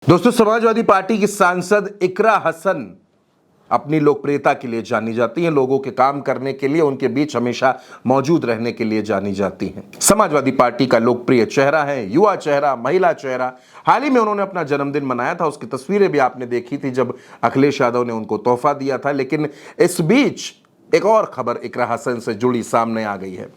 दोस्तों, समाजवादी पार्टी की सांसद इकरा हसन अपनी लोकप्रियता के लिए जानी जाती हैं। लोगों के काम करने के लिए, उनके बीच हमेशा मौजूद रहने के लिए जानी जाती हैं। समाजवादी पार्टी का लोकप्रिय चेहरा है, युवा चेहरा, महिला चेहरा। हाल ही में उन्होंने अपना जन्मदिन मनाया था, उसकी तस्वीरें भी आपने देखी थी जब अखिलेश यादव ने उनको तोहफा दिया था। लेकिन इस बीच एक और खबर इकरा हसन से जुड़ी सामने आ गई है।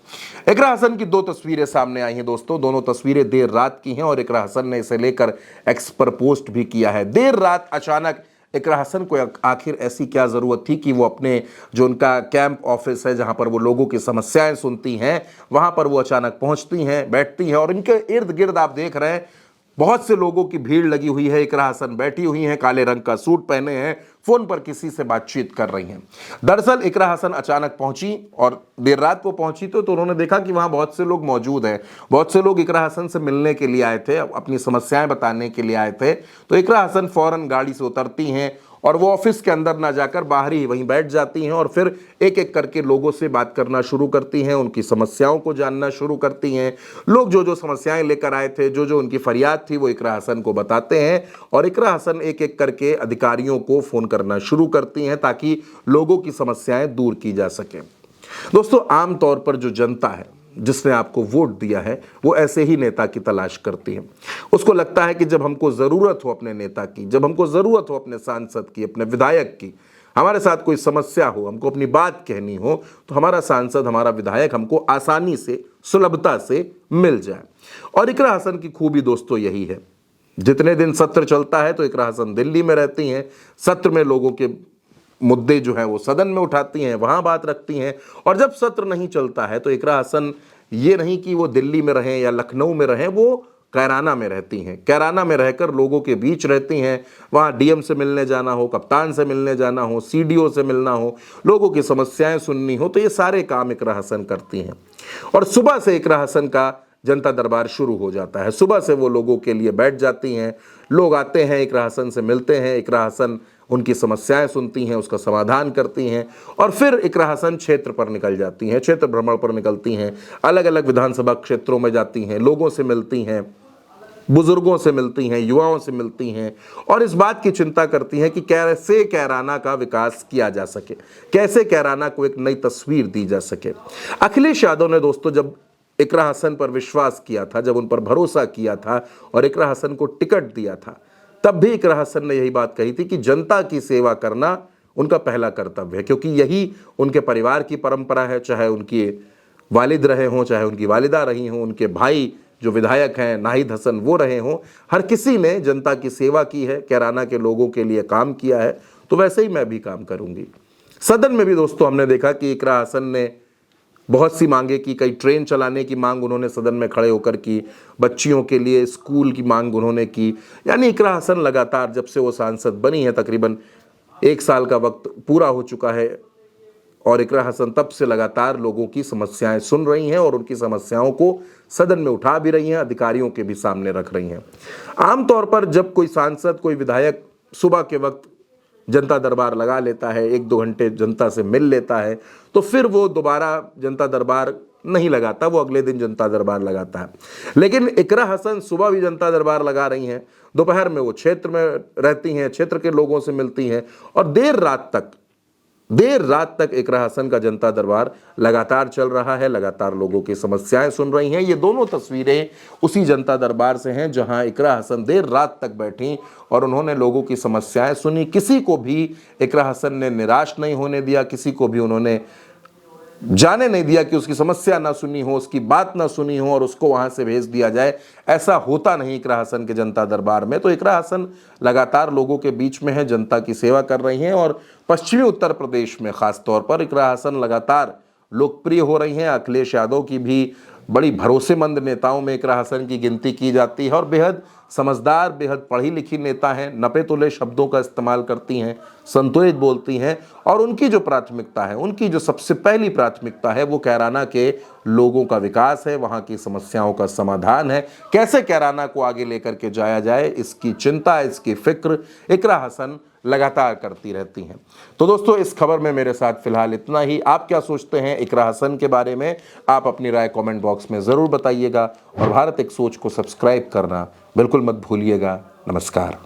इकरा हसन की दो तस्वीरें सामने आई हैं दोस्तों। दोनों तस्वीरें देर रात की हैं और इकरा हसन ने इसे लेकर एक्स पर पोस्ट भी किया है। देर रात अचानक इकरा हसन को आखिर ऐसी क्या जरूरत थी कि वो अपने जो उनका कैंप ऑफिस है, जहां पर वो लोगों की समस्याएं सुनती हैं, वहां पर वो अचानक पहुंचती हैं, बैठती हैं और इनके इर्द गिर्द आप देख रहे हैं बहुत से लोगों की भीड़ लगी हुई है। इकरा हसन बैठी हुई हैं, काले रंग का सूट पहने हैं, फोन पर किसी से बातचीत कर रही हैं। दरअसल इकरा हसन अचानक पहुंची और देर रात को पहुंची तो उन्होंने देखा कि वहां बहुत से लोग मौजूद हैं। बहुत से लोग इकरा हसन से मिलने के लिए आए थे, अपनी समस्याएं बताने के लिए आए थे। तो इकरा हसन फौरन गाड़ी से उतरती हैं और वो ऑफिस के अंदर ना जाकर बाहर ही वहीं बैठ जाती हैं और फिर एक एक करके लोगों से बात करना शुरू करती हैं, उनकी समस्याओं को जानना शुरू करती हैं। लोग जो जो समस्याएं लेकर आए थे, जो जो उनकी फरियाद थी, वो इकरा हसन को बताते हैं और इकरा हसन एक एक करके अधिकारियों को फोन करना शुरू करती हैं ताकि लोगों की समस्याएं दूर की जा सके। दोस्तों, आमतौर पर जो जनता है, जिसने आपको वोट दिया है, वो ऐसे ही नेता की तलाश करती है। उसको लगता है कि जब हमको ज़रूरत हो अपने नेता की, जब हमको ज़रूरत हो अपने सांसद की, अपने विधायक की, हमारे साथ कोई समस्या हो, हमको अपनी बात कहनी हो, तो हमारा सांसद, हमारा विधायक हमको आसानी से, सुलभता से मिल जाए। और इकरा हसन की खूबी दोस्तों यही है। जितने दिन सत्र चलता है तो इकरा हसन दिल्ली में रहती हैं। सत्र में लोगों के मुद्दे जो है वो सदन में उठाती हैं, वहां बात रखती हैं। और जब सत्र नहीं चलता है तो इकरा हसन ये नहीं कि वो दिल्ली में रहें या लखनऊ में रहें, वो कैराना में रहती हैं। कैराना में रहकर लोगों के बीच रहती हैं। वहाँ डीएम से मिलने जाना हो, कप्तान से मिलने जाना हो, सीडीओ से मिलना हो, लोगों की समस्याएं सुननी हो, तो ये सारे काम इकरा हसन करती हैं। और सुबह से इकरा हसन का जनता दरबार शुरू हो जाता है। सुबह से वो लोगों के लिए बैठ जाती हैं। लोग आते हैं, इकरा हसन से मिलते हैं। इकरा हसन उनकी समस्याएं सुनती हैं, उसका समाधान करती हैं और फिर इकरा हसन क्षेत्र पर निकल जाती हैं, क्षेत्र भ्रमण पर निकलती हैं। अलग अलग विधानसभा क्षेत्रों में जाती हैं, लोगों से मिलती हैं, बुजुर्गों से मिलती हैं, युवाओं से मिलती हैं और इस बात की चिंता करती हैं कि कैसे कैराना का विकास किया जा सके, कैसे कैराना को एक नई तस्वीर दी जा सके। अखिलेश यादव ने दोस्तों जब इकरा हसन पर विश्वास किया था, जब उन पर भरोसा किया था और इकरा हसन को टिकट दिया था, तब भी इकरा हसन ने यही बात कही थी कि जनता की सेवा करना उनका पहला कर्तव्य है, क्योंकि यही उनके परिवार की परंपरा है। चाहे उनके वालिद रहे हों, चाहे उनकी वालिदा रही हों, उनके भाई जो विधायक हैं नाहिद हसन वो रहे हों, हर किसी ने जनता की सेवा की है, कैराना के लोगों के लिए काम किया है। तो वैसे ही मैं भी काम करूंगी। सदन में भी दोस्तों हमने देखा कि इकरा हसन ने बहुत सी मांगे की। कई ट्रेन चलाने की मांग उन्होंने सदन में खड़े होकर की, बच्चियों के लिए स्कूल की मांग उन्होंने की। यानी इकरा हसन लगातार जब से वो सांसद बनी है, तकरीबन 1 साल का वक्त पूरा हो चुका है और इकरा हसन तब से लगातार लोगों की समस्याएं सुन रही हैं और उनकी समस्याओं को सदन में उठा भी रही हैं, अधिकारियों के भी सामने रख रही हैं। आमतौर पर जब कोई सांसद, कोई विधायक सुबह के वक्त जनता दरबार लगा लेता है, 1-2 घंटे जनता से मिल लेता है, तो फिर वो दोबारा जनता दरबार नहीं लगाता, वो अगले दिन जनता दरबार लगाता है। लेकिन इकरा हसन सुबह भी जनता दरबार लगा रही हैं, दोपहर में वो क्षेत्र में रहती हैं, क्षेत्र के लोगों से मिलती हैं और देर रात तक इकरा हसन का जनता दरबार लगातार चल रहा है, लगातार लोगों की समस्याएं सुन रही हैं। ये दोनों तस्वीरें उसी जनता दरबार से हैं जहां इकरा हसन देर रात तक बैठी और उन्होंने लोगों की समस्याएं सुनी। किसी को भी इकरा हसन ने निराश नहीं होने दिया, किसी को भी उन्होंने जाने नहीं दिया कि उसकी समस्या ना सुनी हो, उसकी बात ना सुनी हो और उसको वहां से भेज दिया जाए। ऐसा होता नहीं इकरा हसन के जनता दरबार में। तो इकरा हसन लगातार लोगों के बीच में है, जनता की सेवा कर रही हैं और पश्चिमी उत्तर प्रदेश में खास तौर पर इकरा हसन लगातार लोकप्रिय हो रही हैं। अखिलेश यादव की भी बड़ी भरोसेमंद नेताओं में इकरा हसन की गिनती की जाती है और बेहद समझदार, बेहद पढ़ी लिखी नेता हैं। नपे तुले शब्दों का इस्तेमाल करती हैं, संतुलित बोलती हैं और उनकी जो प्राथमिकता है, उनकी जो सबसे पहली प्राथमिकता है, वो कैराना के लोगों का विकास है, वहाँ की समस्याओं का समाधान है। कैसे कैराना को आगे लेकर के जाया जाए, इसकी चिंता, इसकी फिक्र इकरा हसन लगातार करती रहती हैं। तो दोस्तों, इस खबर में मेरे साथ फिलहाल इतना ही। आप क्या सोचते हैं इकरा हसन के बारे में? आप अपनी राय कमेंट बॉक्स में ज़रूर बताइएगा और भारत एक सोच को सब्सक्राइब करना बिल्कुल मत भूलिएगा। नमस्कार।